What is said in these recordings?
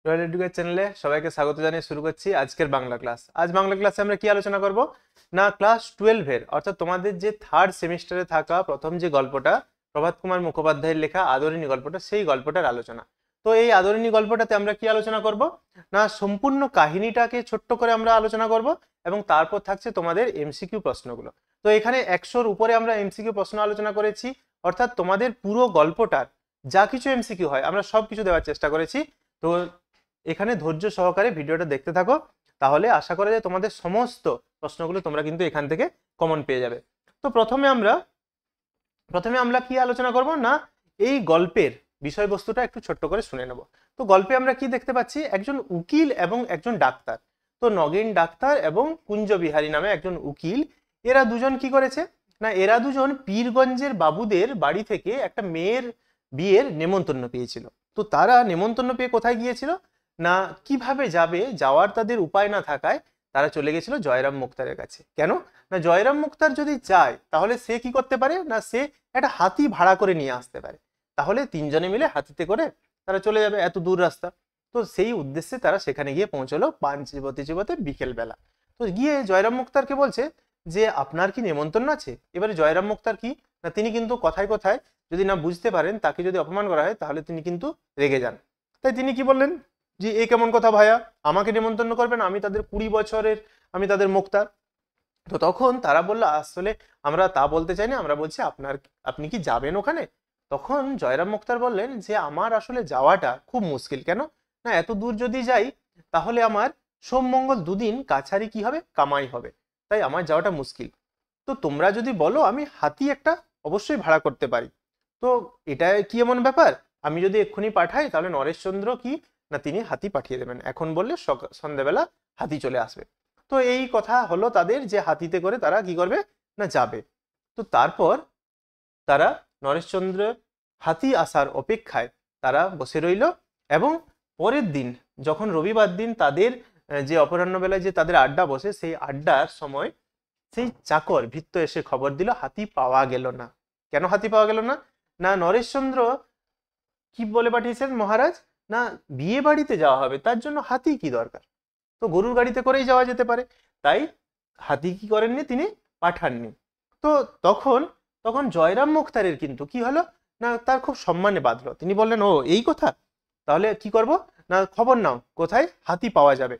Royal educate চ্যানেলে সবাইকে স্বাগত জানিয়ে শুরু করছি আজকের বাংলা ক্লাস। আজ বাংলা ক্লাসে আমরা কি আলোচনা করব না, ক্লাস 12-এর অর্থাৎ তোমাদের যে থার্ড সেমিস্টারে থাকা প্রথম যে গল্পটা প্রভাত কুমার মুখোপাধ্যায়ের লেখা আদরিণী গল্পটা, সেই গল্পটার আলোচনা। তো এই আদরিণী গল্পটাতে আমরা কি আলোচনা করব না, সম্পূর্ণ কাহিনীটাকে ছোট্ট করে আমরা আলোচনা করব এবং তারপর থাকছে তোমাদের এমসিকিউ প্রশ্নগুলো। তো এখানে 100-র উপরে আমরা এমসিকিউ প্রশ্ন আলোচনা করেছি, অর্থাৎ তোমাদের পুরো গল্পটার যা কিছু এমসিকিউ হয় আমরা সব কিছু দেওয়ার চেষ্টা করেছি। তো এখানে ধৈর্য সহকারে ভিডিওটা দেখতে থাকো, তাহলে আশা করা যায় তোমাদের সমস্ত প্রশ্নগুলো তোমরা কিন্তু এখান থেকে কমন পেয়ে যাবে। তো প্রথমে আমরা কি আলোচনা করব না, এই গল্পের বিষয়বস্তুটা একটু ছোট্ট করে শুনে নেব। তো গল্পে আমরা কি দেখতে পাচ্ছি, একজন উকিল এবং একজন ডাক্তার। তো নগেন ডাক্তার এবং কুঞ্জ বিহারী নামে একজন উকিল, এরা দুজন কি করেছে না, এরা দুজন পীরগঞ্জের বাবুদের বাড়ি থেকে একটা মেয়ের বিয়ের নেমন্তন্ন পেয়েছিল। তো তারা নেমন্তন্ন পেয়ে কোথায় গিয়েছিল না, কিভাবে যাবে, যাওয়ার তাদের উপায় না থাকায় তারা চলে গেছিল জয়রাম মুক্তারের কাছে। কেন না, জয়রাম মুক্তার যদি যায় তাহলে সে কি করতে পারে না, সে একটা হাতি ভাড়া করে নিয়ে আসতে পারে, তাহলে তিনজনে মিলে হাতিতে করে তারা চলে যাবে এত দূর রাস্তা। তো সেই উদ্দেশ্যে তারা সেখানে গিয়ে পৌঁছলো পান চিবোতে চিবোতে বিকেল বেলা। তো গিয়ে জয়রাম মুক্তারকে বলছে যে আপনার কি নেমন্তন্ন আছে। এবারে জয়রাম মুক্তার কি না, তিনি কিন্তু কথায় কথায় যদি না বুঝতে পারেন, তাকে যদি অপমান করা হয় তাহলে তিনি কিন্তু রেগে যান। তাই তিনি কি বললেন যে এ কেমন কথা ভাইয়া, আমাকে নেমন্তন্ন করবেন, আমি তাদের 20 বছরের, আমি তাদের মুক্তার। তো তখন তারা বললো আসলে আমরা তা বলতে চাই না, আমরা বলছি আপনি কি যাবেন ওখানে। তখন জয়রাম মুক্তার বললেন যে আমার আসলে যাওয়াটা খুব মুশকিল। কেন না, এত দূর যদি যাই তাহলে আমার সোম মঙ্গল দুদিন কাছারি কি হবে, কামাই হবে, তাই আমার যাওয়াটা মুশকিল। তো তোমরা যদি বলো আমি হাতি একটা অবশ্যই ভাড়া করতে পারি। তো এটা কি এমন ব্যাপার, আমি যদি এক্ষুনি পাঠাই তাহলে নরেশচন্দ্র কি না, তিনি হাতি পাঠিয়ে দেবেন, এখন বললে সন্ধ্যাবেলা হাতি চলে আসবে। তো এই কথা হলো তাদের, যে হাতিতে করে তারা কি করবে না, যাবে। তো তারপর তারা নরেশচন্দ্র হাতি আসার অপেক্ষায় তারা বসে রইল। এবং পরের দিন যখন রবিবার দিন তাদের যে অপরাহ্ন বেলায় যে তাদের আড্ডা বসে, সেই আড্ডার সময় সেই চাকর ভৃত্য এসে খবর দিল হাতি পাওয়া গেল না। কেন হাতি পাওয়া গেল না না, নরেশচন্দ্র কি বলে পাঠিয়েছেন মহারাজ না, বিয়ে বাড়িতে যাওয়া হবে, তার জন্য হাতি কি দরকার, তো গরুর গাড়িতে করেই যাওয়া যেতে পারে, তাই হাতি কি করেননি, তিনি পাঠাননি। তো তখন তখন জয়রাম মুখতারের কিন্তু কি হলো না, তার খুব সম্মানে বাঁধলো। তিনি বললেন ও এই কথা, তাহলে কি করব না, খবর নাও কোথায় হাতি পাওয়া যাবে।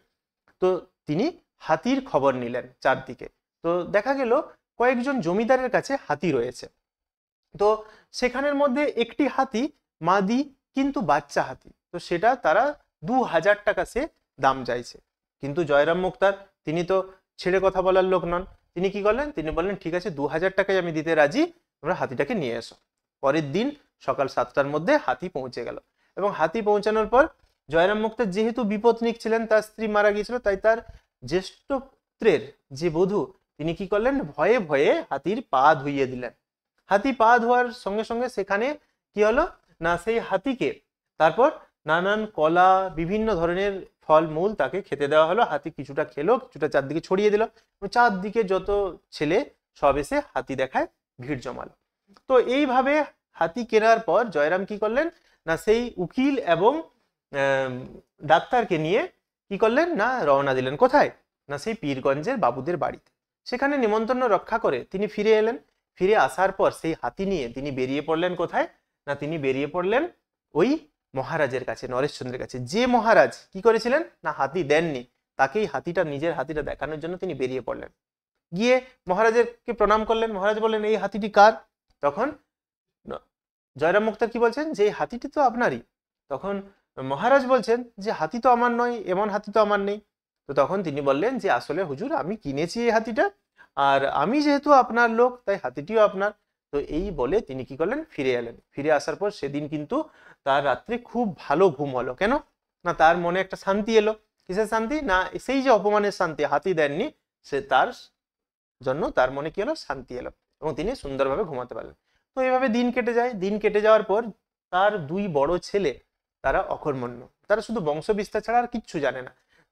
তো তিনি হাতির খবর নিলেন চারদিকে। তো দেখা গেল কয়েকজন জমিদারের কাছে হাতি রয়েছে। তো সেখানের মধ্যে একটি হাতি মাদি, কিন্তু বাচ্চা হাতি, তো সেটা তারা 2000 টাকা সে দাম চাইছে। কিন্তু জয়রাম মুক্তার তিনি তো ছেড়ে কথা বলার লোক নন, তিনি কি করলেন, তিনি বললেন ঠিক আছে 2000 টাকায় আমি দিতে রাজি, তোমরা হাতিটাকে নিয়ে এসো। পরের দিন সকাল 7টার মধ্যে হাতি পৌঁছে গেল। এবং হাতি পৌঁছানোর পর জয়রাম মুক্তার যেহেতু বিপত্নিক ছিলেন, তার স্ত্রী মারা গিয়েছিল, তাই তার জ্যেষ্ঠ পুত্রের যে বধূ, তিনি কি করলেন, ভয়ে ভয়ে হাতির পা ধুইয়ে দিলেন। হাতি পা ধোয়ার সঙ্গে সঙ্গে সেখানে কি হলো না, সেই হাতিকে তারপর নানান কলা, বিভিন্ন ধরনের ফলমূল তাকে খেতে দেওয়া হলো। হাতি কিছুটা খেলো, কিছুটা চারদিকে ছড়িয়ে দিল, চারদিকে যত ছেলে সব এসে হাতি দেখায় ভিড় জমালো। তো এইভাবে হাতি কেনার পর জয়রাম কি করলেন না, সেই উকিল এবং ডাক্তারকে নিয়ে কি করলেন না, রওনা দিলেন কোথায় না, সেই পীরগঞ্জের বাবুদের বাড়িতে। সেখানে নিমন্ত্রণ রক্ষা করে তিনি ফিরে এলেন। ফিরে আসার পর সেই হাতি নিয়ে তিনি বেরিয়ে পড়লেন কোথায় না, তিনি বেরিয়ে পড়লেন ওই মহারাজের কাছে, নরেশচন্দ্রের কাছে। যে মহারাজ কি করেছিলেন না, হাতি দেননি, তাকেই হাতিটা, নিজের হাতিটা দেখানোর জন্য তিনি বেরিয়ে পড়লেন। গিয়ে মহারাজেরকে প্রণাম করলেন। মহারাজ বললেন এই হাতিটি কার। তখন জয়রাম মুক্তার কি বলছেন যে এই হাতিটি তো আপনারই। তখন মহারাজ বলছেন যে হাতি তো আমার নয়, এমন হাতি তো আমার নেই। তো তখন তিনি বললেন যে আসলে হুজুর আমি কিনেছি এই হাতিটা, আর আমি যেহেতু আপনার লোক তাই হাতিটিও আপনার। তো এই বলে তিনি কি করলেন, ফিরে এলেন। ফিরে আসার পর সেদিন কিন্তু তার রাত্রে খুব ভালো ঘুম হলো। কেন না, তার মনে একটা শান্তি এলো। কিসের শান্তি না, সেই যে অপমানের শান্তি, হাতি দেননি, সে তার জন্য তার মনে কি হলো, শান্তি এলো, এবং তিনি সুন্দরভাবে ঘুমাতে পারলেন। তো এইভাবে দিন কেটে যায়। দিন কেটে যাওয়ার পর তার দুই বড় ছেলে, তারা অকর্মণ্য, তারা শুধু বংশ বিস্তার ছাড়া আর কিচ্ছু জানে না।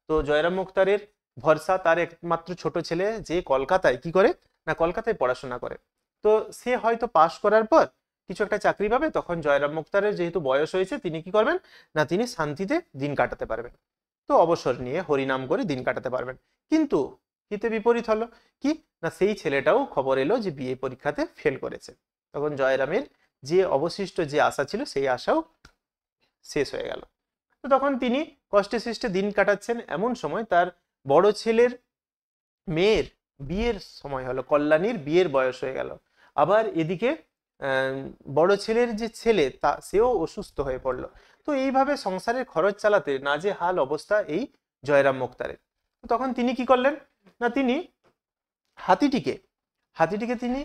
তো জয়রাম মুক্তারের ভরসা তার একমাত্র ছোট ছেলে, যে কলকাতায় কি করে না, কলকাতায় পড়াশোনা করে। তো সে হয়তো পাশ করার পর কিছু একটা চাকরি পাবে, তখন জয়রাম মুক্তারের যেহেতু বয়স হয়েছে তিনি কি করবেন না তিনি শান্তিতে দিন কাটাতে পারবেন। তো অবসর নিয়ে হরিনাম করে দিন কাটাতে পারবেন। কিন্তু হিতে বিপরীত হলো কি না সেই ছেলেটাও খবর এলো যে বিএ পরীক্ষাতে ফেল করেছে। তখন জয়রামের যে অবশিষ্ট যে আশা ছিল সেই আশাও শেষ হয়ে গেল। তো তখন তিনি কষ্টে সৃষ্টে দিন কাটাচ্ছেন। এমন সময় তার বড় ছেলের মেয়ের বিয়ের সময় হলো, কল্যাণীর বিয়ের বয়স হয়ে গেল। আবার এদিকে বড় ছেলের যে ছেলে তা সেও অসুস্থ হয়ে পড়লো। তো এইভাবে সংসারের খরচ চালাতে নাজেহাল অবস্থা এই জয়রাম মুক্তারের। তো তখন তিনি কি করলেন না তিনি হাতিটিকে তিনি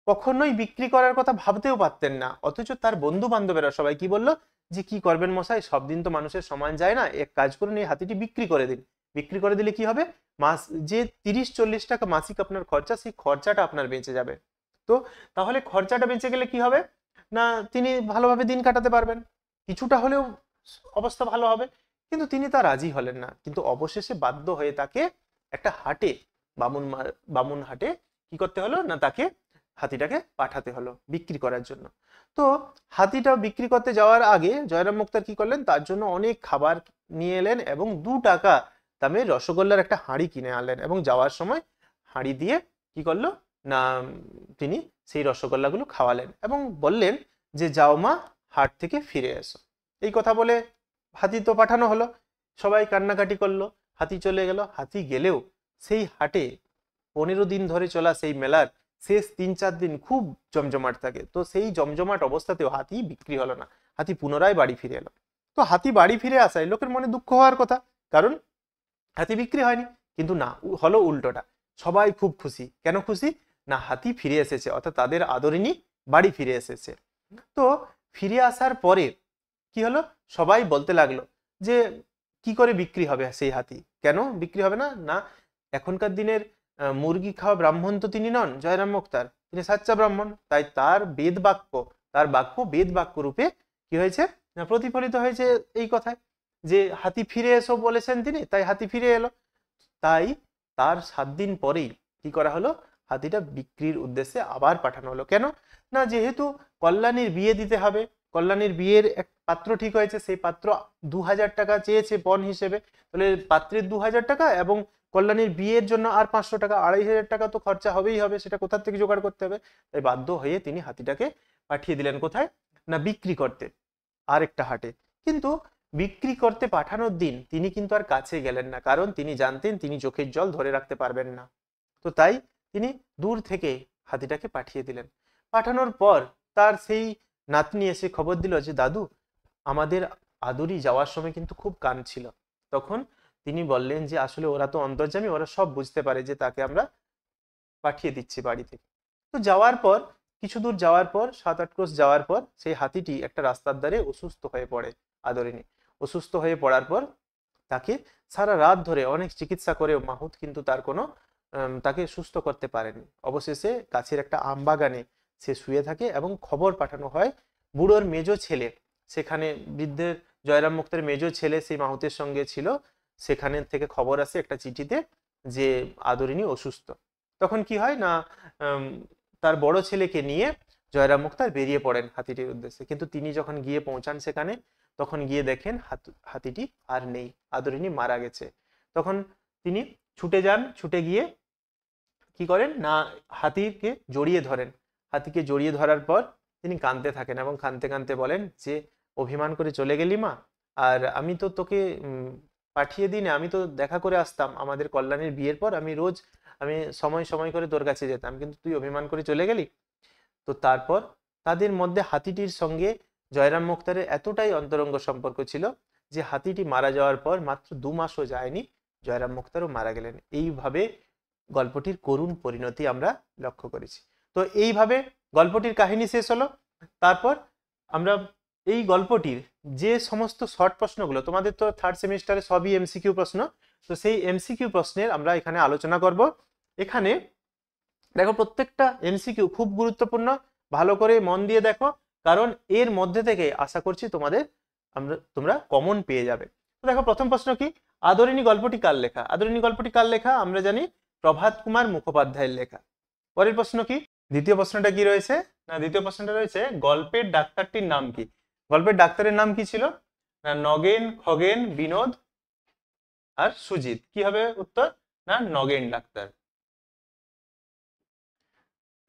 কখনোই বিক্রি করার কথা ভাবতেও পারতেন না। অথচ তার বন্ধু বান্ধবেরা সবাই কি বললো যে কি করবেন মশাই, সব দিন তো মানুষের সমান যায় না, এক কাজ করুন এই হাতিটি বিক্রি করে দিন। বিক্রি করে দিলে কি হবে, মাস যে 30-40 টাকা মাসিক আপনার খরচা, সেই খরচাটা আপনার বেঁচে যাবে। তো তাহলে খরচাটা বেঁচে গেলে কি হবে না তিনি ভালোভাবে দিন কাটাতে পারবেন, কিছুটা হলেও অবস্থা ভালো হবে। কিন্তু তিনি তা রাজি হলেন না। কিন্তু অবশেষে বাধ্য হয়ে তাকে একটা হাটে, বামুন হাটে কি করতে হলো না তাকে হাতিটাকে পাঠাতে হলো বিক্রি করার জন্য। তো হাতিটা বিক্রি করতে যাওয়ার আগে জয়রাম মুক্তার কি করলেন, তার জন্য অনেক খাবার নিয়ে এলেন এবং 2 টাকা দামের রসগোল্লার একটা হাঁড়ি কিনে আনলেন এবং যাওয়ার সময় হাঁড়ি দিয়ে কি করলো না তিনি সেই রসগোল্লাগুলো খাওয়ালেন এবং বললেন যে যাও মা, হাট থেকে ফিরে এসো। এই কথা বলে হাতি তো পাঠানো হলো। সবাই কান্নাকাটি করলো, হাতি চলে গেল। হাতি গেলেও সেই হাটে 15 দিন ধরে চলা সেই মেলার শেষ 3-4 দিন খুব জমজমাট থাকে। তো সেই জমজমাট অবস্থাতেও হাতি বিক্রি হলো না। হাতি পুনরায় বাড়ি ফিরে এলো। তো হাতি বাড়ি ফিরে আসায় লোকের মনে দুঃখ হওয়ার কথা, কারণ হাতি বিক্রি হয়নি। কিন্তু না, হলো উল্টোটা। সবাই খুব খুশি। কেন খুশি না হাতি ফিরে এসেছে, অর্থাৎ তাদের আদরিনী বাড়ি ফিরে এসেছে। তো ফিরে আসার পরে কি হলো, সবাই বলতে লাগলো যে কি করে বিক্রি হবে সেই হাতি, কেন বিক্রি হবে না, না এখনকার দিনের মুরগি খাওয়া ব্রাহ্মণ তো তিনি নন জয়রাম মুক্তার, তিনি সাচ্চা ব্রাহ্মণ। তাই তার বাক্য বেদ বাক্য রূপে কি হয়েছে না প্রতিফলিত হয়েছে এই কথায় যে হাতি ফিরে এসো বলেছেন তিনি, তাই হাতি ফিরে এলো। তাই তার 7 দিন পরেই কি করা হলো, হাতিটা বিক্রির উদ্দেশ্যে আবার পাঠানো হলো। কেন না যেহেতু কল্যাণীর বিয়ে দিতে হবে, কল্যাণীর বিয়ের এক পাত্র ঠিক হয়েছে, সেই পাত্র 2000 টাকা চেয়েছে পণ হিসেবে। তাহলে পাত্রের 2000 টাকা এবং কল্যাণীর বিয়ের জন্য আর 500 টাকা, 2500 টাকা তো খরচা হবেই হবে, সেটা কোথা থেকে জোগাড় করতে হবে। তাই বাধ্য হয়ে তিনি হাতিটাকে পাঠিয়ে দিলেন কোথায় না বিক্রি করতে আরেকটা হাটে। কিন্তু বিক্রি করতে পাঠানোর দিন তিনি কিন্তু আর কাছে গেলেন না, কারণ তিনি জানতেন তিনি চোখের জল ধরে রাখতে পারবেন না। তো তাই তিনি দূর থেকে হাতিটাকে পাঠিয়ে দিলেন। পাঠানোর পর তার সেই নাতনি এসে খবর দিল যে দাদু আমাদের আদুরি যাওয়ার সময় কিন্তু খুব কাঁদছিল। তখন তিনি বললেন যে আসলে ওরা তো অন্তর্যামী, ওরা সব বুঝতে পারে যে তাকে আমরা পাঠিয়ে দিচ্ছি বাড়ি থেকে। তো যাওয়ার পর কিছু দূর যাওয়ার পর 7-8 ক্রোশ যাওয়ার পর সেই হাতিটি একটা রাস্তার ধারে অসুস্থ হয়ে পড়ে। আদরিনী অসুস্থ হয়ে পড়ার পর তাকে সারা রাত ধরে অনেক চিকিৎসা করেও মাহুত কিন্তু তার কোনো তাকে সুস্থ করতে পারেনি। অবশেষে কাছের একটা আম বাগানে সে শুয়ে থাকে এবং খবর পাঠানো হয় বুড়োর মেজো ছেলে, সেখানে বৃদ্ধের জয়রাম মুক্তের মেজো ছেলে সেই মাহুতের সঙ্গে ছিল, সেখানে থেকে খবর আসে একটা চিঠিতে যে আদরিনী অসুস্থ। তখন কি হয় না তার বড় ছেলেকে নিয়ে জয়রাম মুক্তার বেরিয়ে পড়েন হাতিটির উদ্দেশ্যে। কিন্তু তিনি যখন গিয়ে পৌঁছান সেখানে, তখন গিয়ে দেখেন হাতিটি আর নেই, আদরিনী মারা গেছে। তখন তিনি ছুটে যান, ছুটে গিয়ে কি করেন না হাতিকে জড়িয়ে ধরেন। হাতিকে জড়িয়ে ধরার পর তিনি কাঁদতে থাকেন এবং কাঁদতে কাঁদতে বলেন যে অভিমান করে চলে গেলি মা, আর আমি তো তোকে পাঠিয়ে দিই না, আমি তো দেখা করে আসতাম আমাদের কল্যাণীর বিয়ের পর, আমি সময় সময় করে তোর কাছে যেতাম, কিন্তু তুই অভিমান করে চলে গেলি। তো তারপর তাদের মধ্যে হাতিটির সঙ্গে জয়রাম মুক্তারের এতটাই অন্তরঙ্গ সম্পর্ক ছিল যে হাতিটি মারা যাওয়ার পর মাত্র 2 মাসও যায়নি জয়রাম মুক্তারও মারা গেলেন। এইভাবে গল্পটির করুণ পরিণতি আমরা লক্ষ্য করেছি। তো এইভাবে গল্পটির কাহিনী শেষ হলো। তারপর আমরা এই গল্পটির যে সমস্ত শর্ট প্রশ্নগুলো, তোমাদের তো 3rd সেমিস্টারে সবই এমসিকিউ প্রশ্ন, তো সেই এমসিকিউ প্রশ্নের আমরা এখানে আলোচনা করব। এখানে দেখো প্রত্যেকটা এমসিকিউ খুব গুরুত্বপূর্ণ, ভালো করে মন দিয়ে দেখো, কারণ এর মধ্যে থেকে আশা করছি তোমরা কমন পেয়ে যাবে। তো দেখো প্রথম প্রশ্ন কি, আদরিনী গল্পটি কার লেখা? আদরিনী গল্পটি কার লেখা? আমরা জানি প্রভাত কুমার মুখোপাধ্যায়ের লেখা। পরের প্রশ্ন কি, দ্বিতীয় প্রশ্নটা কি রয়েছে না, দ্বিতীয় প্রশ্নটা রয়েছে গল্পের ডাক্তারটির নাম কি? গল্পের ডাক্তারের নাম কি ছিল না, নগেন, খগেন, বিনোদ আর সুজিত। কি হবে উত্তর না, নগেন ডাক্তার।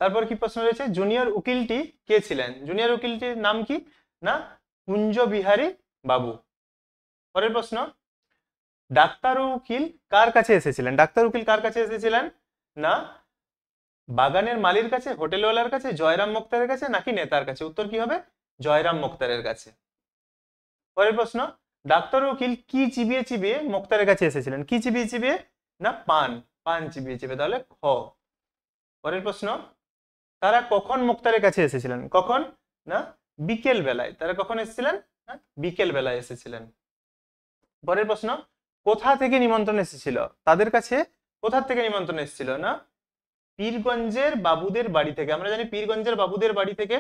তারপর কি প্রশ্ন রয়েছে, জুনিয়র উকিলটি কে ছিলেন? জুনিয়র উকিলটির নাম কি না, কুঞ্জ বিহারী বাবু। পরের প্রশ্ন, ডাক্তার ও উকিল কার কাছে এসেছিলেন? ডাক্তার উকিল কার কাছে এসেছিলেন না, বাগানের মালির কাছে, হোটেলওয়ালার কাছে, জয়রাম মুক্তারের কাছে নাকি নেতার কাছে? উত্তর কি হবে, জয়রাম মুক্তারের কাছে। পরের প্রশ্ন, ডাক্তার ও উকিল কি চিবিয়ে চিবিয়ে মুক্তারের কাছে এসেছিলেন? কি চিবিয়ে চিবিয়ে না, পান, পান চিবিয়ে চিবিয়ে, তাহলে খ। পরের প্রশ্ন, তারা কখন মুক্তারের কাছে এসেছিলেন? কখন না, বিকেল বেলায়। তারা কখন এসেছিলেন না, বিকেল বেলায় এসেছিলেন। পরের প্রশ্ন, কোথা থেকে নিমন্ত্রণ এসেছিল তাদের কাছে? কোথা থেকে নিমন্ত্রণ এসেছিল না, পীরগঞ্জের বাবুদের বাড়ি থেকে। আমরা জানি পীরগঞ্জের বাবুদের বাড়ি থেকে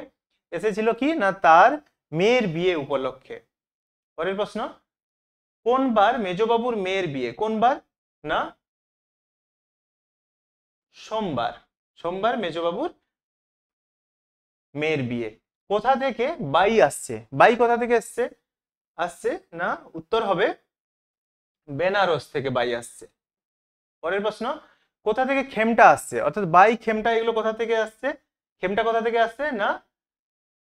এসেছিল কি না, তার মেয়ের বিয়ে উপলক্ষে। পরের প্রশ্ন, কোন বার মেজবাবুর মেয়ের বিয়ে? কোন বার না, সোমবার। সোমবার মেজবাবুর মেয়ের বিয়ে। কোথা থেকে বাই আসছে? বাই কোথা থেকে আসছে? আসছে না, উত্তর হবে বেনারস থেকে বাই আসছে। পরের প্রশ্ন, কোথা থেকে খেমটা আসছে? অর্থাৎ বাই, খেমটা এগুলো কোথা থেকে আসছে? খেমটা কোথা থেকে আসছে না,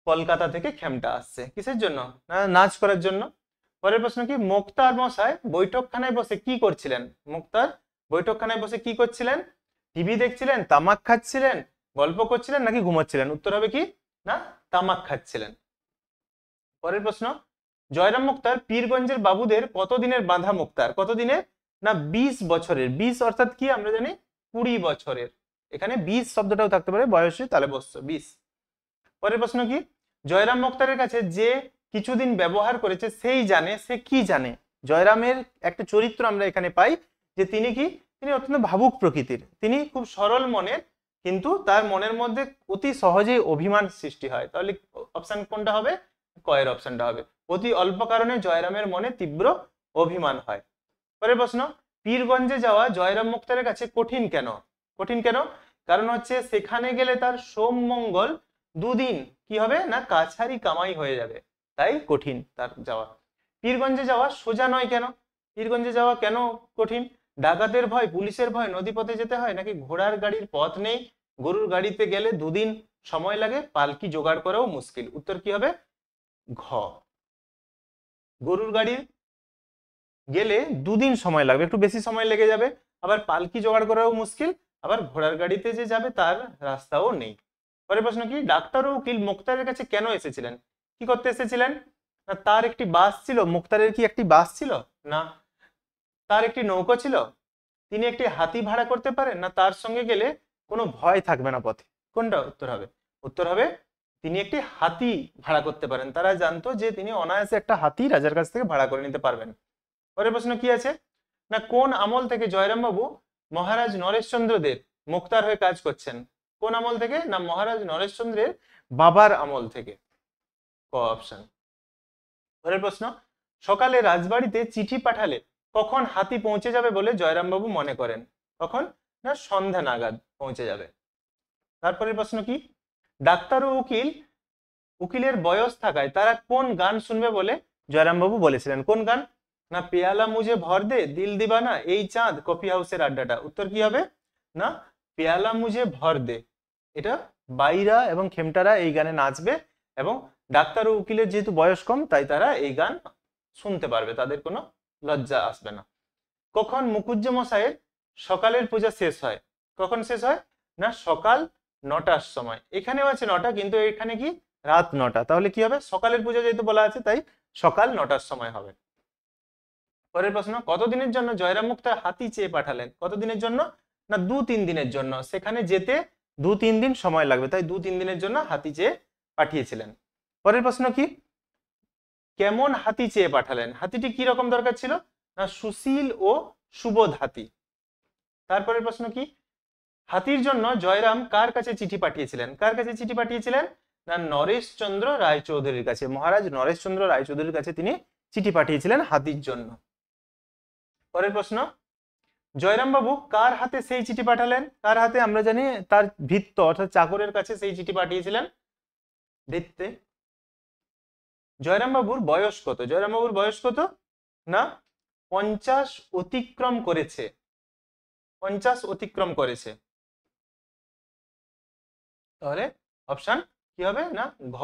কলকাতা থেকে খেমটা আসছে। কিসের জন্য না, নাচ করার জন্য। পরের প্রশ্ন কি, মুক্তার মশাই বৈঠকখানায় বসে কি করছিলেন? মুক্তার বৈঠকখানায় বসে কি করছিলেন? টিভি দেখছিলেন, তামাক খাচ্ছিলেন, গল্প করছিলেন নাকি ঘুমাচ্ছিলেন? উত্তর হবে কি না, তামাক খাচ্ছিলেন। পরের প্রশ্ন, জয়রাম মুক্তার পীরগঞ্জের বাবুদের কতদিনের বাঁধা মুক্তার? কতদিনের না, 20 বছরের। 20 অর্থাৎ কি আমরা জানি 20 বছরের। এখানে 20 শব্দটাও থাকতে পারে বয়সে, তাহলে বসছে 20। পরের প্রশ্ন কি, জয়রাম মুক্তারের কাছে যে কিছুদিন ব্যবহার করেছে সেই জানে, সে কি জানে? জয়রামের একটা চরিত্র আমরা এখানে পাই যে তিনি কি, তিনি অত্যন্ত ভাবুক প্রকৃতির, তিনি খুব সরল মনের, কিন্তু তার মনের মধ্যে অতি সহজেই অভিমান সৃষ্টি হয়। তাহলে অপশন কোনটা হবে, কয়ের অপশনটা হবে। অতি অল্প কারণে জয়রামের মনে তীব্র অভিমান হয়। পরের প্রশ্ন, পীরগঞ্জে যাওয়া জয়রাম মুক্তারের কাছে কঠিন কেন? কঠিন কেন? কারণ হচ্ছে সেখানে গেলে তার সোম মঙ্গল দুদিন কি হবে না, কাছারি কামাই হয়ে যাবে, তাই কঠিন তার যাওয়া। পীরগঞ্জে যাওয়া সোজা নয় কেন? পীরগঞ্জে যাওয়া কেন কঠিন? ডাকাতের ভয়, পুলিশের ভয়, নদীপথে যেতে হয় নাকি ঘোড়ার গাড়ির পথ নেই, গরুর গাড়িতে গেলে দুদিন সময় লাগে, পালকি জোগাড় করাও মুশকিল। উত্তর কি হবে, ঘ। গরুর গাড়ির গেলে দুদিন সময় লাগবে, একটু বেশি সময় লেগে যাবে, আবার পালকি জোগাড় করাও মুশকিল, আবার ঘোড়ার গাড়িতে যে যাবে তার রাস্তাও নেই। পরের প্রশ্ন কি, ডাক্তার ও উকিল মুক্তারের কাছে কেন এসেছিলেন? কি করতে এসেছিলেন না, তার একটি বাস ছিল। মুক্তারের কি একটি বাস ছিল না, তার একটি নৌকো ছিল, তিনি একটি হাতি ভাড়া করতে পারেন না, তার সঙ্গে গেলে কোনো ভয় থাকবে না পথে? কোনটা উত্তর হবে? উত্তর হবে তিনি একটি হাতি ভাড়া করতে পারেন। তারা জানতো যে তিনি অনায়াসে একটা হাতি রাজার কাছ থেকে ভাড়া করে নিতে পারবেন। পরের প্রশ্ন কি আছে না, কোন আমল থেকে জয়রাম বাবু মহারাজ নরেশচন্দ্রদের মুক্তার হয়ে কাজ করছেন? কোন আমল থেকে না, মহারাজ নরেশচন্দ্রের বাবার আমল থেকে। ক অপশন। পরের প্রশ্ন, সকালে রাজবাড়িতে চিঠি পাঠালে কখন হাতি পৌঁছে যাবে বলে জয়রাম বাবু মনে করেন? কখন না, সন্ধ্যা নাগাদ পৌঁছে যাবে। তারপরের প্রশ্ন কি, ডাক্তার ও উকিলের বয়স থাকায় তারা কোন গান শুনবে বলে জয়রাম বাবু বলেছিলেন? কোন গান না, পেয়ালা মুঝে ভর দে, দিল দিবানা, এই চাঁদ, কফি হাউসের আড্ডাটা। উত্তর কি হবে না, পেয়ালা মুঝে ভর দে। এটা বাইরা এবং খেমটারা এই গানে নাচবে, এবং ডাক্তার ও উকিলের যেহেতু বয়স কম তাই তারা এই গান শুনতে পারবে, তাদের কোনো লজ্জা আসবে না। কখন মুকুজ্জে মশাইয়ের সকালের পূজা শেষ হয়? কখন শেষ হয় না, সকাল 9টার সময়। এখানেও আছে 9টা, কিন্তু এখানে কি রাত 9টা, তাহলে কি হবে, সকালের পূজা যেহেতু বলা আছে তাই সকাল 9টার সময় হবে। পরের প্রশ্ন, কতদিনের জন্য জয়রাম মুক্তার হাতি চেয়ে পাঠালেন? কতদিনের জন্য না, 2-3 দিনের জন্য। সেখানে যেতে 2-3 দিন সময় লাগবে, তাই 2-3 দিনের জন্য হাতি চেয়ে পাঠিয়েছিলেন। পরের প্রশ্ন কি, কেমন হাতি চেয়ে পাঠালেন? হাতিটি কি রকম দরকার ছিল না, সুশীল ও সুবোধ হাতি। তারপরের প্রশ্ন কি, হাতির জন্য জয়রাম কার কাছে চিঠি পাঠিয়েছিলেন? কার কাছে চিঠি পাঠিয়েছিলেন না, নরেশচন্দ্র রায়চৌধুরীর কাছে। মহারাজ নরেশচন্দ্র রায়চৌধুরীর কাছে তিনি চিঠি পাঠিয়েছিলেন হাতির জন্য। পরের প্রশ্ন, জয়রাম বাবু কার হাতে সেই চিঠি পাঠালেন? কার হাতে? আমরা জানি তার ভৃত্য অর্থাৎ চাকরের কাছে সেই চিঠি পাঠিয়েছিলেন। দেখতে জয়রাম বাবুর বয়স কত? জয়রাম বাবুর বয়স কত? না 50 অতিক্রম করেছে। 50 অতিক্রম করেছে। তাহলে অপশন কি হবে? না ঘ।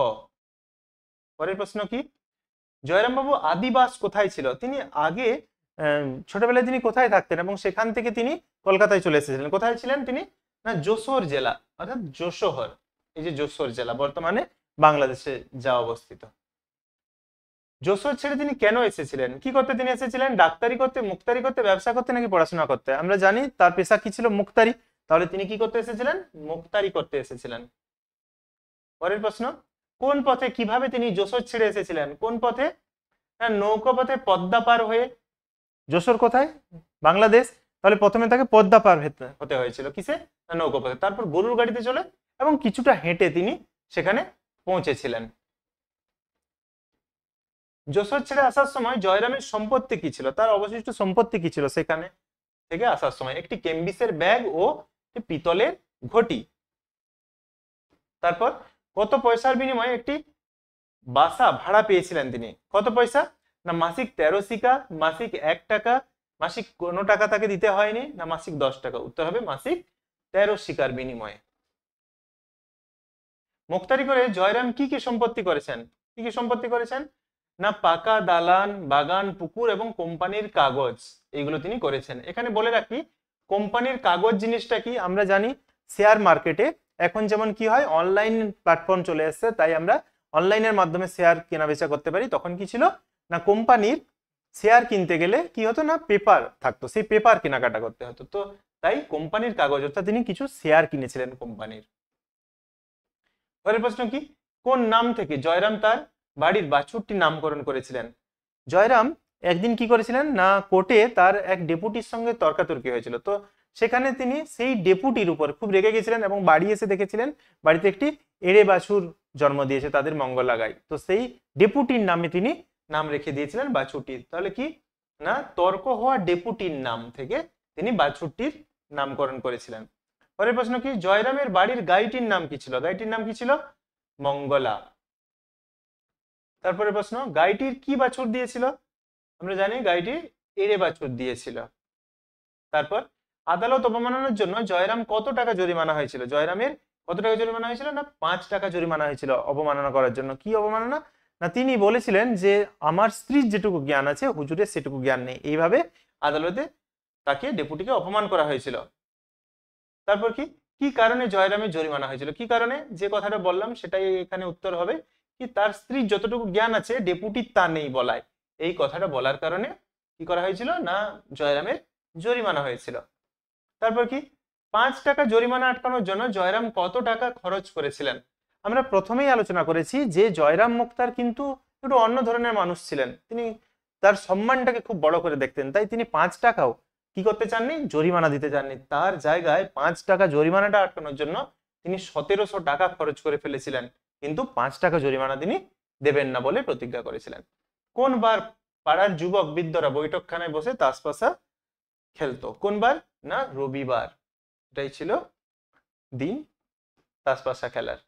পরের প্রশ্ন কি, জয়রাম বাবু আদিবাস কোথায় ছিল? তিনি আগে ছোটবেলায় তিনি কোথায় থাকতেন এবং সেখান থেকে তিনি কলকাতায় চলে এসেছিলেন? কোথায় ছিলেন তিনি? না যশোর জেলা অর্থাৎ যশোহর। এই যে যশোর জেলা বর্তমানে বাংলাদেশে যা অবস্থিত। যশোর ছেড়ে তিনি কেন এসেছিলেন? কি করতে তিনি এসেছিলেন? ডাক্তারি করতে, মুক্তারি করতে, ব্যবসা করতে, নাকি পড়াশোনা করতে? আমরা জানি তার পেশা কি ছিল? মুক্তারি। তাহলে তিনি কি করতে এসেছিলেন? মুক্তারি করতে এসেছিলেন। পরের প্রশ্ন, কোন পথে, কিভাবে তিনি যশোর ছেড়ে এসেছিলেন? কোন পথে? না নৌকা পথে পদ্মা পার হয়ে। যশোর কোথায়? বাংলাদেশ। তাহলে প্রথমে তাকে পদ্মা পার হতে হয়েছিল কিসে? না নৌকা পথে। তারপর গরুর গাড়িতে চলে এবং কিছুটা হেঁটে তিনি সেখানে পৌঁছেছিলেন। যশোর ছেড়ে আসার সময় জয়রামের সম্পত্তি কি ছিল? তার অবশিষ্ট সম্পত্তি কি ছিল সেখানে থেকে আসার সময়? একটি কেম্বিসের ব্যাগ ও পিতলের ঘটি। তারপর কত পয়সার বিনিময়ে একটি বাসা ভাড়া পেয়েছিলেন তিনি? কত পয়সা? না মাসিক 13 সিকা, মাসিক 1 টাকা, মাসিক কোনো টাকা তাকে দিতে হয়নি, না মাসিক 10 টাকা? উত্তর হবে মাসিক 13 সিকার বিনিময়ে। মুক্তারি করে জয়রাম কি কি সম্পত্তি করেছেন? কি কি সম্পত্তি করেছেন? না পাকা দালান, বাগান, পুকুর এবং কোম্পানির কাগজ, এইগুলো তিনি করেছেন। এখানে বলে রাখি কোম্পানির কাগজ জিনিসটা কি? আমরা জানি শেয়ার মার্কেটে এখন যেমন কি হয়, অনলাইন প্ল্যাটফর্ম চলে এসেছে, তাই আমরা অনলাইনের মাধ্যমে শেয়ার কেনা বেচা করতে পারি। তখন কি ছিল? না কোম্পানির শেয়ার কিনতে গেলে কি হতো? না পেপার থাকতো, সেই পেপার কেনাকাটা করতে হতো। তো তাই কোম্পানির কাগজ অর্থাৎ তিনি কিছু শেয়ার কিনেছিলেন কোম্পানির। পরের প্রশ্ন কি, কোন নাম থেকে জয়রাম তার বাড়ির বাছুরটি নামকরণ করেছিলেন? জয়রাম একদিন কি করেছিলেন? না কোর্টে তার এক ডেপুটির সঙ্গে তর্কাতর্কি হয়েছিল। তো সেখানে তিনি সেই ডেপুটির উপর খুব রেগে গেছিলেন এবং বাড়ি এসে দেখেছিলেন বাড়িতে একটি এড়ে বাছুর জন্ম দিয়েছে তাদের মঙ্গলা গাই। তো সেই ডেপুটির নামে তিনি নাম রেখে দিয়েছিলেন বাছুরটির। তাহলে কি? না তর্ক হওয়া ডেপুটির নাম থেকে তিনি বাছুরটির নামকরণ করেছিলেন। পরের প্রশ্ন কি, জয়রামের বাড়ির গাইটির নাম কি ছিল? গাইটির নাম কি ছিল? মঙ্গলা। তারপরে প্রশ্ন, গাইটির কি বাছুর দিয়েছিল? আমরা জানি গাইটি এড়ে বাছুর দিয়েছিল। তারপর আদালত অবমাননার জন্য জয়রাম কত টাকা জরিমানা হয়েছিল? জয়রামের কত টাকা জরিমানা হয়েছিল? না 5 টাকা জরিমানা হয়েছিল অবমাননা করার জন্য। কি অবমাননা? না তিনি বলেছিলেন যে আমার স্ত্রীর যেটুকু জ্ঞান আছে হুজুরের সেটুকু জ্ঞান নেই। এইভাবে আদালতে তাকে ডেপুটিকে অপমান করা হয়েছিল। তারপর কি কি কারণে জয়রামের জরিমানা হয়েছিল? কি কারণে? যে কথাটা বললাম সেটাই এখানে উত্তর হবে, কি তার স্ত্রীর যতটুকু জ্ঞান আছে ডেপুটির তা নেই বলায়। এই কথাটা বলার কারণে কি করা হয়েছিল? না জয়রামের জরিমানা হয়েছিল। তারপর কি 5 টাকা জরিমানা আটকানোর জন্য জয়রাম কত টাকা খরচ করেছিলেন? আমরা প্রথমেই আলোচনা করেছি যে জয়রাম মুক্তার কিন্তু একটু অন্য ধরনের মানুষ ছিলেন। তিনি তার সম্মানটাকে খুব বড় করে দেখতেন, তাই তিনি 5 টাকাও কি করতে চাননি? জরিমানা দিতে চাননি। তার জায়গায় 5 টাকা জরিমানাটা আটকানোর জন্য তিনি 1700 টাকা খরচ করে ফেলেছিলেন, কিন্তু 5 টাকা জরিমানা তিনি দেবেন না বলে প্রতিজ্ঞা করেছিলেন। কোন বার পাড়ার যুবক বৃদ্ধরা বৈঠকখানায় বসে তাসপাসা খেলতো? কোন বার? না রবিবার। এটাই ছিল দিন তাসপাসা খেলার।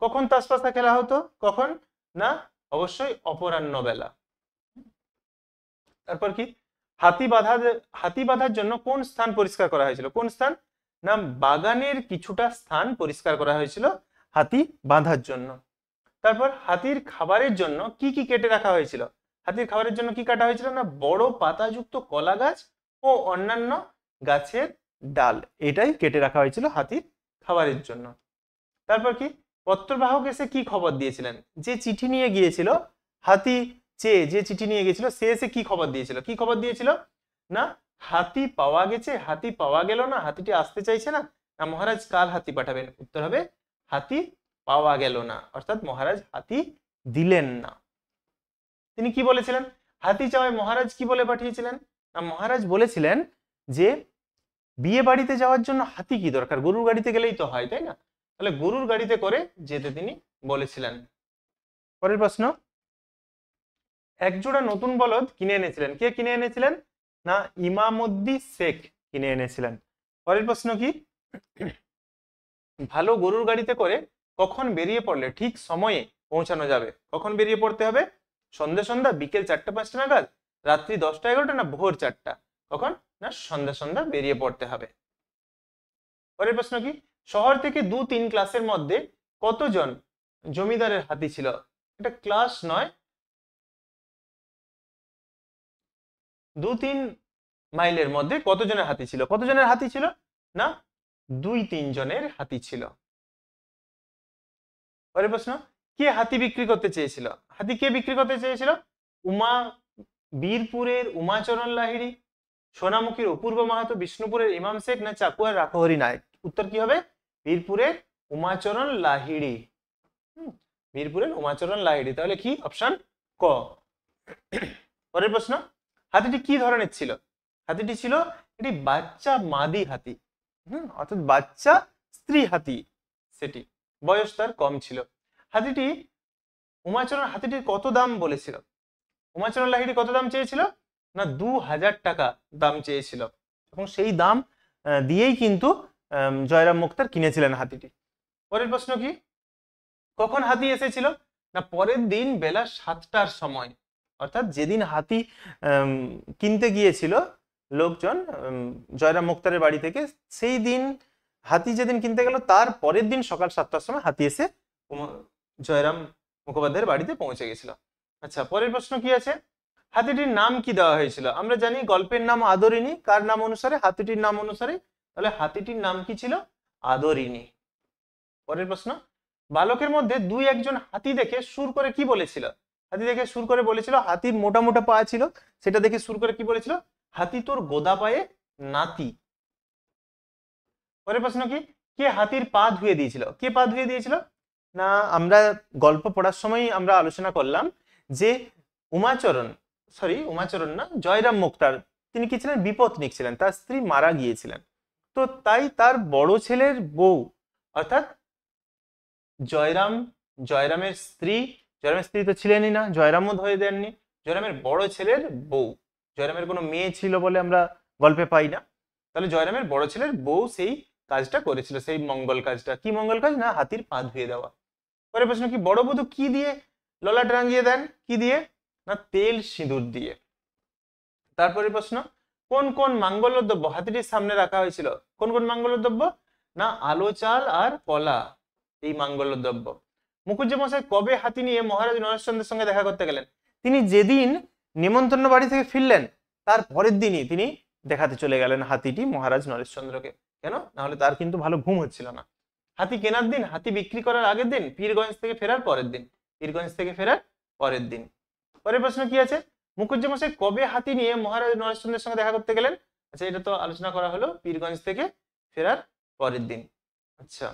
কখন তাসপাসা খেলা হতো? কখন? না অবশ্যই অপরাহ্ন বেলা। তারপর কি হাতি বাঁধার জন্য কোন স্থান পরিষ্কার করা হয়েছিল? কোন স্থান? না বাগানের কিছুটা স্থান পরিষ্কার করা হয়েছিল হাতি বাঁধার জন্য। তারপর হাতির খাবারের জন্য কি কি কেটে রাখা হয়েছিল? হাতির খাবারের জন্য কি কাটা হয়েছিল? না বড় পাতাযুক্ত কলা গাছ ও অন্যান্য গাছের ডাল, এটাই কেটে রাখা হয়েছিল হাতির খাবারের জন্য। তারপর কি পত্রবাহক এসে কি খবর দিয়েছিলেন? যে চিঠি নিয়ে গিয়েছিল হাতি চেয়ে, যে চিঠি নিয়ে গিয়েছিল সে এসে কি খবর দিয়েছিল? কি খবর দিয়েছিল? না হাতি পাওয়া গেছে, হাতি পাওয়া গেল না, হাতিটি আসতে চাইছে না, না মহারাজ কাল হাতি পাঠাবেন? উত্তর হবে হাতি পাওয়া গেল না, অর্থাৎ মহারাজ হাতি দিলেন না। তিনি কি বলেছিলেন? হাতি চাওয়ায় মহারাজ কি বলে পাঠিয়েছিলেন? না মহারাজ বলেছিলেন যে বিয়ে বাড়িতে যাওয়ার জন্য হাতি কি দরকার, গরুর গাড়িতে গেলেই তো হয়, তাই না? তাহলে গরুর গাড়িতে করে যেতে তিনি বলেছিলেন। পরের প্রশ্ন, একজোড়া নতুন বলদ কিনে এনেছিলেন। কে কিনে এনেছিলেন? না ইমামউদ্দিন শেখ কিনে এনেছিলেন। পরের প্রশ্ন কি, ভালো গরুর গাড়িতে করে কখন বেরিয়ে পড়লে ঠিক সময়ে পৌঁছানো যাবে? কখন বেরিয়ে পড়তে হবে? সন্ধ্যা সন্ধ্যা, বিকেল 4টা 5টা নাগাদ, রাত্রি 10টা 11টা, না ভোর 4টা? কখন? না সন্ধ্যা সন্ধ্যা বেরিয়ে পড়তে হবে। পরের প্রশ্ন কি, শহর থেকে 2-3 ক্লাসের মধ্যে কতজন জমিদারের হাতি ছিল? এটা ক্লাস নয়, 2-3 মাইলের মধ্যে কতজনের হাতি ছিল? কতজনের হাতি ছিল? না 2-3 জনের হাতি ছিল। পরের প্রশ্ন, কে হাতি বিক্রি করতে চেয়েছিল? হাতি কে বিক্রি করতে চেয়েছিল? বীরপুরের উমাচরণ লাহিড়ী, সোনামুখীর অপূর্ব মাহাতো, বিষ্ণুপুরের ইমাম শেখ, না চাকুয়ার রাখহরি নায়ক? উত্তর কি হবে? বীরপুরের উমাচরণ লাহিড়ী। বীরপুরের উমাচরণ লাহিড়ী, তাহলে কি অপশন ক। পরের প্রশ্ন, হাতিটি কি ধরনের ছিল? হাতিটি ছিল এটি বাচ্চা মাদি হাতি, অর্থাৎ বাচ্চা স্ত্রী হাতি, সেটি বয়স তার কম ছিল। হাতিটির কত দাম বলেছিল? উমাচরণ লাহিড়ী কত দাম চেয়েছিল? না 2000 টাকা দাম চেয়েছিল, এবং সেই দাম দিয়েই কিন্তু জয়রাম মুক্তার কিনেছিলেন হাতিটি। পরের প্রশ্ন কি, কখন হাতি এসেছিল? না পরের দিন বেলা 7টার সময়, অর্থাৎ যেদিন হাতি কিনতে গিয়েছিল লোকজন জয়রাম মুক্তারের বাড়ি থেকে, সেই দিন হাতি যেদিন কিনতে গেল তার পরের দিন সকাল 7টার সময় হাতি এসে জয়রাম মুখোপাধ্যায়ের বাড়িতে পৌঁছে গেছিল। আচ্ছা, পরের প্রশ্ন কি আছে, হাতিটির নাম কি দেওয়া হয়েছিল? আমরা জানি গল্পের নাম আদরিনী, কার নাম অনুসারে? হাতিটির নাম অনুসারে। তাহলে হাতিটির নাম কি ছিল? আদরিনী। পরের প্রশ্ন, বালকের মধ্যে 2-1 জন হাতি দেখে সুর করে কি বলেছিল? হাতি দেখে সুর করে বলেছিল, হাতির মোটা মোটা পা ছিল, সেটা দেখে সুর করে কি বলেছিল? হাতি তোর গোদা পায়ে নাতি। পরের প্রশ্ন কি, কে হাতির পা ধুয়ে দিয়েছিল? কে পা ধুয়ে দিয়েছিল? না আমরা গল্প পড়ার সময় আমরা আলোচনা করলাম যে উমাচরণ না, জয়রাম মুক্তার তিনি কি ছিলেন? বিপত্নিক ছিলেন, তার স্ত্রী মারা গিয়েছিলেন। তো তাই তার বড় ছেলের বউ, অর্থাৎ জয়রামের স্ত্রী তো ছিলেনই না, জয়রামও ধরে দেননি, জয়রামের বড় ছেলের বউ, জয়রামের কোনো মেয়ে ছিল বলে আমরা গল্পে পাই না, তাহলে জয়রামের বড় ছেলের বউ সেই কাজটা করেছিল, সেই মঙ্গল কাজটা। কি মঙ্গল কাজ? না হাতির পা ধুয়ে দেওয়া। পরের প্রশ্ন কি, বড় বধূ কি দিয়ে ললাট রাঙিয়ে দেন? কি দিয়ে? না তেল সিঁদুর দিয়ে। তারপরে প্রশ্ন, কোন কোন মাঙ্গল্য দ্রব্য হাতিটির সামনে রাখা হয়েছিল? কোন কোন মাঙ্গল্য দ্রব্য? না আলো, চাল আর কলা, এই মাঙ্গল্য দ্রব্য। মুখুজ্জে মশাই কবে হাতি নিয়ে মহারাজ নরেশচন্দ্রের সঙ্গে দেখা করতে গেলেন? তিনি যেদিন নেমন্তন্ন বাড়ি থেকে ফিরলেন তার পরের দিনই তিনি দেখাতে চলে গেলেন হাতিটি মহারাজ নরেশচন্দ্রকে। কেন? নাহলে তার কিন্তু ভালো ঘুম হচ্ছিল না। হাতি কেনার দিন, হাতি বিক্রি করার আগের দিন, পীরগঞ্জ থেকে ফেরার পরের দিন। পরের প্রশ্ন কি আছে, মুখুজ্জে মশাই কবে হাতি নিয়ে মহারাজ নরেশচন্দ্রের সঙ্গে দেখা করতে গেলেন? আচ্ছা, এটা তো আলোচনা করা হলো, পীরগঞ্জ থেকে ফেরার পরের দিন। আচ্ছা,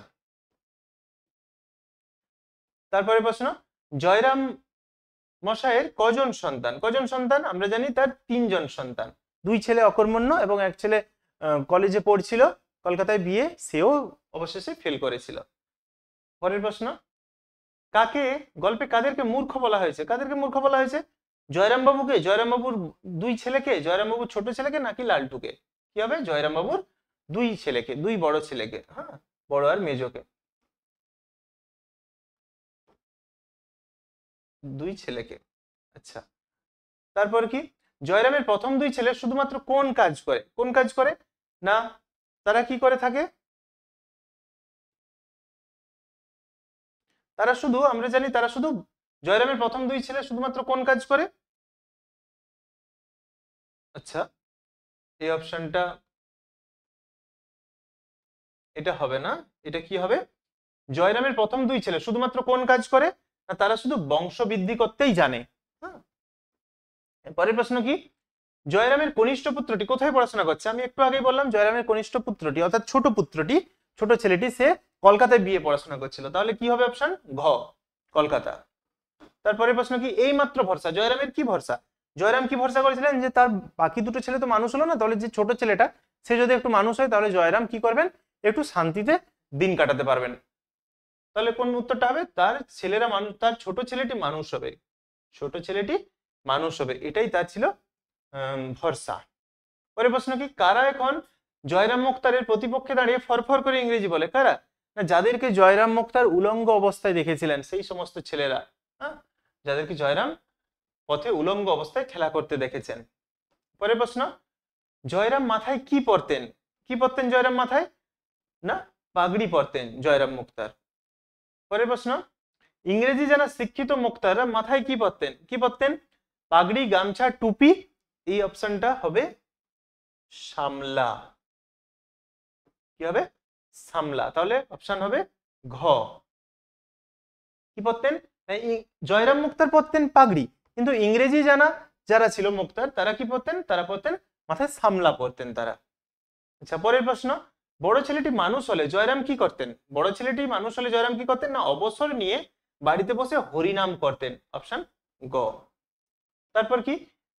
তারপরে প্রশ্ন, জয়রাম মশাইয়ের কজন সন্তান? আমরা জানি তার 3 জন সন্তান, 2 ছেলে অকর্মণ্য এবং 1 ছেলে কলেজে পড়ছিল, কলকাতায় বিয়ে, সেও অবশেষে ফেল করেছিল। পরের প্রশ্ন, গল্পে কাদেরকে মূর্খ বলা হয়েছে? জয়রাম বাবুকে, জয়রাম বাবুর 2 ছেলেকে, জয়রাম বাবুর ছোট ছেলেকে, নাকি লালটুকে? কি হবে? জয়রাম বাবুর 2 ছেলেকে, 2 বড় ছেলেকে, হ্যাঁ, বড় আর মেজোকে, 2 ছেলেকে। আচ্ছা, তারপর কি, জয়রামের প্রথম 2 ছেলে শুধুমাত্র কোন কাজ করে? না তারা কি করে থাকে? আমরা জানি তারা শুধু, জয়রামের প্রথম 2 ছেলে শুধুমাত্র কোন কাজ করে? আচ্ছা, এই অপশনটা এটা হবে না, এটা কি হবে? জয়রামের প্রথম 2 ছেলে শুধুমাত্র কোন কাজ করে? না তারা শুধু বংশ বৃদ্ধি করতেই জানে। পরের প্রশ্ন কি, জয়রামের কনিষ্ঠ পুত্রটি কোথায় পড়াশোনা করছে? আমি একটু আগেই বললাম জয়রামের কনিষ্ঠ পুত্রটি, অর্থাৎ ছোট ছেলেটি, সে কলকাতায় বিয়ে পড়াশোনা করছিল, তাহলে কি হবে? অপশন ঘ, কলকাতা। তারপরে প্রশ্ন কি, এই মাত্র ভরসা, জয়রামের কি ভরসা? জয়রাম কি ভরসা করেছিলেন? যে তার বাকি 2টো ছেলে তো মানুষ হলো না, তাহলে যে ছোট ছেলেটা সে যদি একটু মানুষ হয় তাহলে জয়রাম কি করবেন? একটু শান্তিতে দিন কাটাতে পারবেন। তাহলে কোন উত্তরটা হবে? তার ছোট ছেলেটি মানুষ হবে, এটাই তার ছিল ভরসা। পরে প্রশ্ন কি, কারা এখন জয়রাম মুক্তারের প্রতিপক্ষে দাঁড়িয়ে ফরফর করে ইংরেজি বলে কারা? না যাদেরকে জয়রাম মুক্তার উলঙ্গ অবস্থায় দেখেছিলেন সেই সমস্ত ছেলেরা, হ্যাঁ, যাদেরকে জয়রাম পথে উলঙ্গ অবস্থায় খেলা করতে দেখেছেন। পরের প্রশ্ন, জয়রাম মাথায় কি পরতেন? কি পরতেন জয়রাম মাথায়? না পাগড়ি পরতেন জয়রাম মুক্তার। পরের প্রশ্ন, ইংরেজি জানা শিক্ষিত মুক্তাররা মাথায় কি পরতেন? কি পরতেন? পাগড়ি, গামছা, টুপি। এই অপশনটা হবে সামলা। কি হবে? সামলা। তাহলে অপশন হবে ঘ। কি পরতেন? জয়রাম মুক্তার পরতেন পাগড়ি, কিন্তু ইংরেজি জানা যারা ছিল মুক্তার তারা কি পরতেন? তারা পরতেন মাথায় সামলা পরতেন তারা। আচ্ছা পরের প্রশ্ন, বড় ছেলেটি মানুষ হলে জয়রাম কি করতেন? বড় ছেলেটি মানুষ হলে জয়রাম কি করতেন? না অবসর নিয়ে বাড়িতে বসে হরিনাম করতেন। অপশন গ। তারপর কি,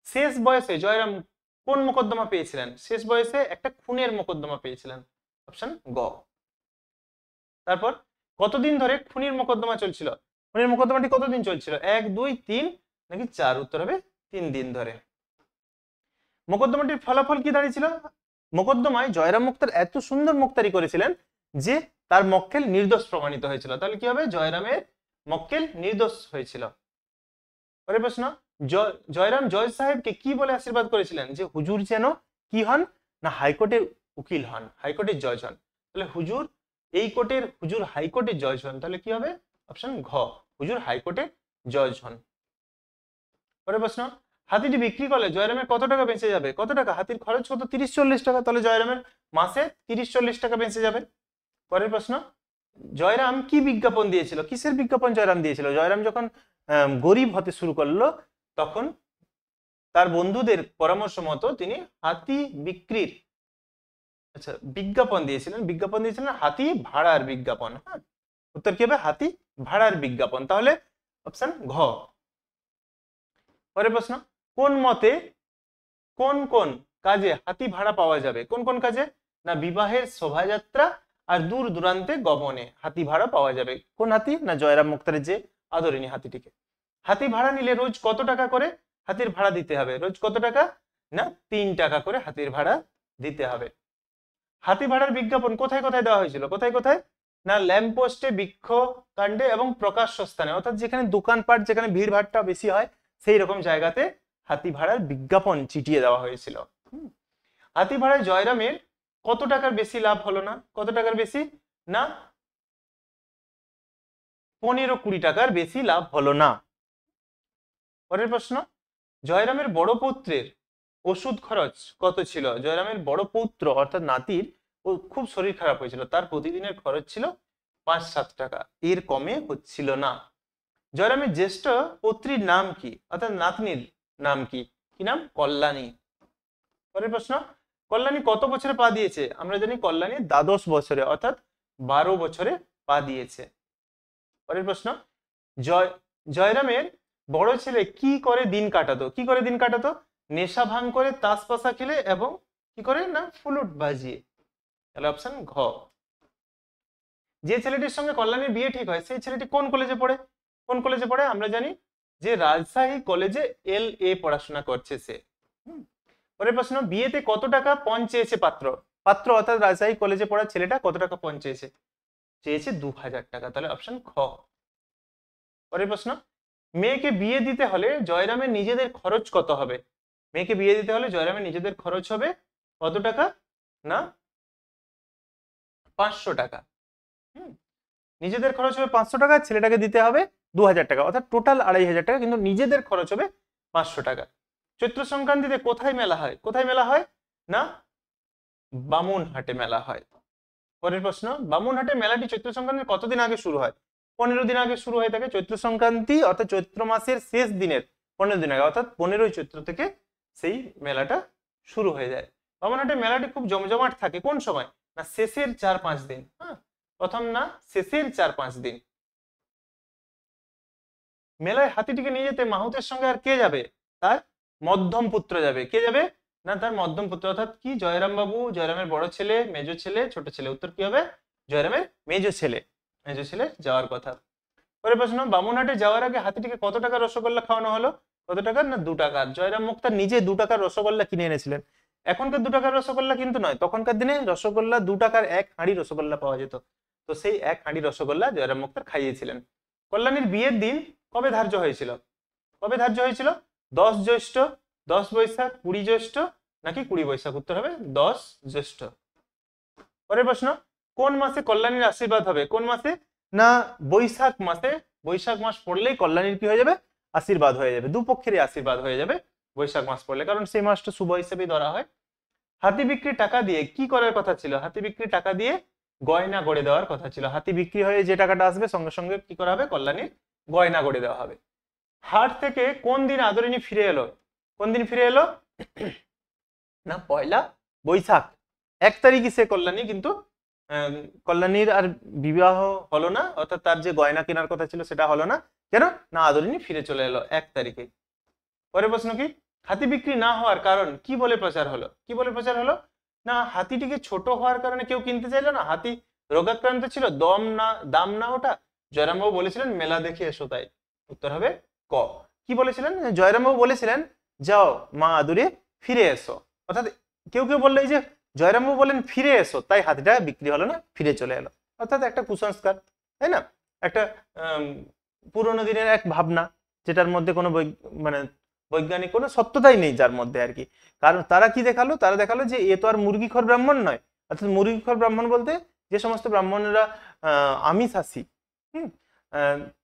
শেষ বয়সে জয়রাম কোন মোকদ্দমা পেয়েছিলেন? শেষ বয়সে একটা খুনের মোকদ্দমা পেয়েছিলেন। অপশন গ। তারপর কতদিন ধরে খুনির মোকদ্দমা চলছিল? খুনের মোকদ্দমাটি কতদিন চলছিল? 1, 2, 3 নাকি 4? উত্তর হবে 3 দিন ধরে। মোকদ্দমাটির ফলাফল কি দাঁড়িয়েছিল? মোকদ্দমায় জয়রাম মুক্তার এত সুন্দর মুক্তারি করেছিলেন যে তার মক্কেল নির্দোষ প্রমাণিত হয়েছিল। তাহলে কি হবে? জয়রামের মক্কেল নির্দোষ হয়েছিল। পরের প্রশ্ন, জয়রাম জজ সাহেবকে কি বলে আশীর্বাদ করেছিলেন? যে হুজুর যেন কি হন? না হাইকোর্টের উকিল হন, হাইকোর্টের জজ হন। তাহলে হুজুর এই কোর্টের, হুজুর হাইকোর্টের জজ হন। তাহলে কি হবে? অপশন ঘ, হুজুর হাইকোর্টের জজ হন। পরের প্রশ্ন, হাতিটি বিক্রি করলে জয়রামের কত টাকা বেঁচে যাবে? কত টাকা? হাতির খরচ কত? 30-40 টাকা। তাহলে জয়রামের মাসে 30-40 টাকা বেঁচে যাবে। পরের প্রশ্ন, জয়রাম কি বিজ্ঞাপন দিয়েছিল? কিসের বিজ্ঞাপন জয়রাম দিয়েছিল? জয়রাম যখন গরিব হতে শুরু করলো তখন তার বন্ধুদের পরামর্শ মতো তিনি হাতি বিক্রির বিজ্ঞাপন দিয়েছিলেন। বিজ্ঞাপন দিয়েছিলেন হাতি ভাড়ার বিজ্ঞাপন। হ্যাঁ, উত্তর কি হবে? হাতি ভাড়ার বিজ্ঞাপন। তাহলে অপশন ঘ। পরের প্রশ্ন, কোন মতে কোন কোন কাজে হাতি ভাড়া পাওয়া যাবে? কোন কোন কাজে? না বিবাহের শোভাযাত্রা আর দূর দূরান্তে গমনে হাতি ভাড়া পাওয়া যাবে। কোন হাতি? না জয়রাম মুক্তারের যে আদরিনী হাতিটিকে। হাতি ভাড়া নিলে রোজ কত টাকা করে হাতির ভাড়া দিতে হবে? রোজ কত টাকা? না 3 টাকা করে হাতির ভাড়া দিতে হবে। হাতি ভাড়ার বিজ্ঞাপন কোথায় কোথায় দেওয়া হয়েছিল? কোথায় কোথায়? না ল্যাম্পপোস্টে, বৃক্ষ কাণ্ডে এবং প্রকাশ্য স্থানে, অর্থাৎ যেখানে দোকানপাট, যেখানে ভিড় ভাড়টা বেশি হয় সেই রকম জায়গাতে হাতি ভাড়ার বিজ্ঞাপন চিটিয়ে দেওয়া হয়েছিল। হাতি ভাড়ায় জয়রামের কত টাকার বেশি লাভ হলো না? কত টাকার বেশি? না 15-20 টাকার বেশি লাভ হলো না। পরের প্রশ্ন, জয়রামের বড় পুত্রের ওষুধ খরচ কত ছিল? জয়রামের বড় পুত্র অর্থাৎ নাতির খুব শরীর খারাপ হয়েছিল, তার প্রতিদিনের খরচ ছিল 5-7 টাকা, এর কমে হচ্ছিল না। জয়রামের জ্যেষ্ঠ পুত্রীর নাম কি? অর্থাৎ নাতনির নাম কি? কি নাম? কল্যাণী। পরের প্রশ্ন, কল্যাণী কত বছরে পা দিয়েছে? আমরা জানি কল্যাণী দ্বাদশ বছরে অর্থাৎ 12 বছরে পা দিয়েছে। পরের প্রশ্ন, জয়রামের বড় ছেলে কি করে দিন কাটাতো? কি করে দিন কাটাতো? নেশা ভাঙ করে, তাস পাশা খেলে এবং কি করে? না ফ্লুট বাজিয়ে। তাহলে অপশন ঘ। যে ছেলেটির সঙ্গে কল্যাণীর বিয়ে ঠিক হয় সেই ছেলেটি কোন কলেজে পড়ে? কোন কলেজে পড়ে? আমরা জানি যে রাজশাহী কলেজে LA পড়াশোনা করছে সে। পরের প্রশ্ন, বিয়েতে কত টাকা পণ চেয়েছে পাত্র? পাত্র অর্থাৎ রাজশাহী কলেজে পড়া ছেলেটা কত টাকা পণ চেয়েছে? চেয়েছে 2000 টাকা। তাহলে অপশন খ। পরের প্রশ্ন, মেয়েকে বিয়ে দিতে হলে জয়রামের নিজেদের খরচ কত হবে? মেয়েকে বিয়ে দিতে হলে জয়রামের নিজেদের খরচ হবে কত টাকা? না 500 টাকা। নিজেদের খরচ হবে 500 টাকা, ছেলেটাকে দিতে হবে 2000 টাকা, অর্থাৎ টোটাল 2500 টাকা, কিন্তু নিজেদের খরচ হবে 500 টাকা। চৈত্র সংক্রান্তিতে কোথায় মেলা হয়? কোথায় মেলা হয়? না বামুনহাটে মেলা হয়। পরের প্রশ্ন, বামুনহাটে মেলাটি চৈত্র সংক্রান্তির কতদিন আগে শুরু হয়? 15 দিন আগে শুরু হয়ে থাকে। চৈত্র সংক্রান্তি অর্থাৎ চৈত্র মাসের শেষ দিনের 15 দিন আগে, অর্থাৎ 15ই চৈত্র থেকে সেই মেলাটা শুরু হয়ে যায়। বামুনহাটে মেলাটি খুব জমজমাট থাকে কোন সময়? না শেষের 4-5 দিন। হ্যাঁ, প্রথম না শেষের 4-5 দিন। মেলায় হাতিটিকে নিয়ে যেতে মাহুতের সঙ্গে আর কে যাবে? তার মধ্যম পুত্র যাবে। কে যাবে? না তার মধ্যম পুত্র, অর্থাৎ কি জয়রাম বাবু, জয়রামের বড় ছেলে, মেজো ছেলে, ছোট ছেলে। উত্তর কি হবে? জয়রামের মেজো ছেলে। মেজো ছেলে যাওয়ার কথা। পরের প্রশ্ন, বামুনহাটে যাওয়ার আগে হাতিটিকে কত টাকার রসগোল্লা খাওয়ানো হলো? কত টাকার? না 2 টাকার। জয়রাম মুক্তার নিজে 2 টাকার রসগোল্লা কিনে এনেছিলেন। এখনকার 2 টাকার রসগোল্লা কিন্তু নয়, তখনকার দিনে রসগোল্লা 2 টাকার 1 হাঁড়ি রসগোল্লা পাওয়া যেত। তো সেই 1 হাঁড়ি রসগোল্লা জয়রাম মুক্তার খাইয়েছিলেন। কল্যাণীর বিয়ের দিন কবে ধার্য হয়েছিল? কবে ধার্য হয়েছিল? 10 জ্যৈষ্ঠ, 10 বৈশাখ, 20 জ্যৈষ্ঠ নাকি 20 বৈশাখ? উত্তর হবে 10 জ্যৈষ্ঠ। পরের প্রশ্ন, কোন মাসে কল্যাণীর আশীর্বাদ হবে? কোন মাসে? না বৈশাখ মাসে। বৈশাখ মাস পড়লেই কল্যাণীর কি হয়ে যাবে? আশীর্বাদ হয়ে যাবে, দুপক্ষেরই আশীর্বাদ হয়ে যাবে বৈশাখ মাস পড়লে, কারণ সেই মাসটা শুভ হিসেবেই ধরা হয়। হাতি বিক্রির টাকা দিয়ে কি করার কথা ছিল? হাতি বিক্রির টাকা দিয়ে গয়না গড়ে দেওয়ার কথা ছিল। হাতি বিক্রি হয়ে যে টাকাটা আসবে সঙ্গে সঙ্গে কি করা হবে? কল্যাণীর গয়না গড়ে দেওয়া হবে। হাট থেকে কোন দিন আদরিনী ফিরে এলো? কোন দিন ফিরে এলো? না পয়লা বৈশাখ। 1 তারিখে সে কল্যাণী কিন্তু কল্যাণীর আর বিবাহ হলো না, অর্থাৎ তার যে গয়না কেনার কথা ছিল সেটা হলো না। কেন? না আদরিনী ফিরে চলে এলো 1 তারিখে। পরের প্রশ্ন কি? হাতি বিক্রি না হওয়ার কারণ কি বলে প্রচার হলো? কি বলে প্রচার হলো? না হাতিটিকে ছোট হওয়ার কারণে কেউ কিনতে চাইলো না, হাতি রোগাক্রান্ত ছিল, দাম না ওটা। জয়রামবাবু বলেছিলেন মেলা দেখে এসো তাই। উত্তর হবে ক। কি বলেছিলেন? জয়রামবাবু বলেছিলেন যাও মা আদুরে ফিরে এসো। অর্থাৎ কেউ কেউ বললো এই যে জয়রামবাবু বলেন ফিরে এসো, তাই হাতিটা বিক্রি হলো না, ফিরে চলে এলো। অর্থাৎ একটা কুসংস্কার, তাই না? একটা পুরোনো দিনের এক ভাবনা, যেটার মধ্যে কোনো মানে বৈজ্ঞানিক কোনো সত্যতাই নেই যার মধ্যে আর কি। কারণ তারা কি দেখালো? তারা দেখালো যে এ তো আর মুরগিখোর ব্রাহ্মণ নয়। অর্থাৎ মুরগিখোর ব্রাহ্মণ বলতে যে সমস্ত ব্রাহ্মণরা আমিষাসী,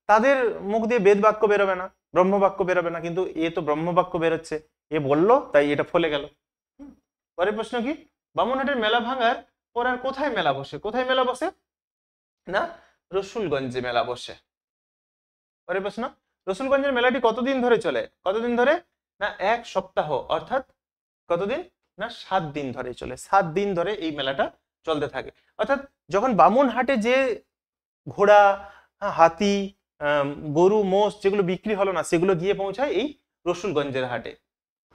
তাদের মুখ দিয়ে বেদ বাক্য বেরোবে না, ব্রহ্মবাক্য বেরোবে না, কিন্তু এ তো ব্রহ্মবাক্য বেরোচ্ছে, এ বললো তাই এটা ফলে গেল। পরের প্রশ্ন কি? বামুনহাটের মেলা ভাঙার পর আর কোথায় মেলা বসে? কোথায় মেলা বসে? না রসুলগঞ্জে মেলা বসে। পরের প্রশ্ন, রসুলগঞ্জের মেলাটি কতদিন ধরে চলে? কতদিন ধরে? না 1 সপ্তাহ, অর্থাৎ কতদিন? না 7 দিন ধরে চলে। 7 দিন ধরে এই মেলাটা চলতে থাকে। অর্থাৎ যখন বামুনহাটে যে ঘোড়া, হাতি, গরু, মোষ যেগুলো বিক্রি হলো না সেগুলো গিয়ে পৌঁছায় এই রসুলগঞ্জের হাটে।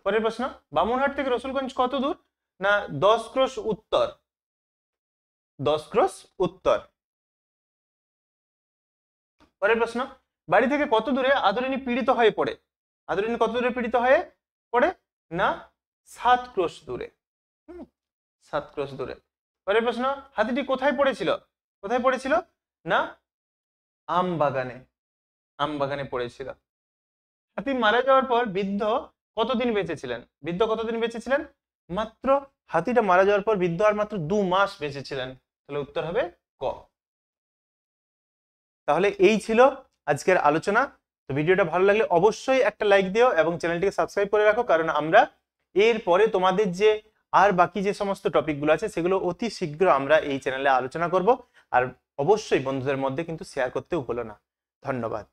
পরের প্রশ্ন, বামুনহাট থেকে রসুলগঞ্জ কত দূর? না 10 ক্রোশ উত্তর। 10 ক্রোশ উত্তর। পরের প্রশ্ন, বাড়ি থেকে কত দূরে আদরিনী পীড়িত হয়ে পড়ে? আদরিনী কত দূরে পীড়িত হয়ে পড়ে? না 7 ক্রোশ দূরে। 7 ক্রোশ দূরে। পরের প্রশ্ন, হাতিটি কোথায় পড়েছিল? কোথায় পড়েছিল? না আম বাগানে। আম বাগানে পড়েছিল। হাতি মারা যাওয়ার পর বৃদ্ধ কতদিন বেঁচেছিলেন? বৃদ্ধ কতদিন বেঁচেছিলেন? মাত্র, হাতিটা মারা যাওয়ার পর বৃদ্ধ আর মাত্র 2 মাস বেঁচেছিলেন। তাহলে উত্তর হবে ক। তাহলে এই ছিল আজকের আলোচনা। তো ভিডিওটা ভালো লাগলে অবশ্যই একটা লাইক দিও এবং চ্যানেলটিকে সাবস্ক্রাইব করে রাখো, কারণ আমরা এরপরে তোমাদের যে আর বাকি যে সমস্ত টপিকগুলো আছে সেগুলো অতি শীঘ্র আমরা এই চ্যানেলে আলোচনা করব। আর অবশ্যই বন্ধুদের মধ্যে কিন্তু শেয়ার করতেও ভুলো না। ধন্যবাদ।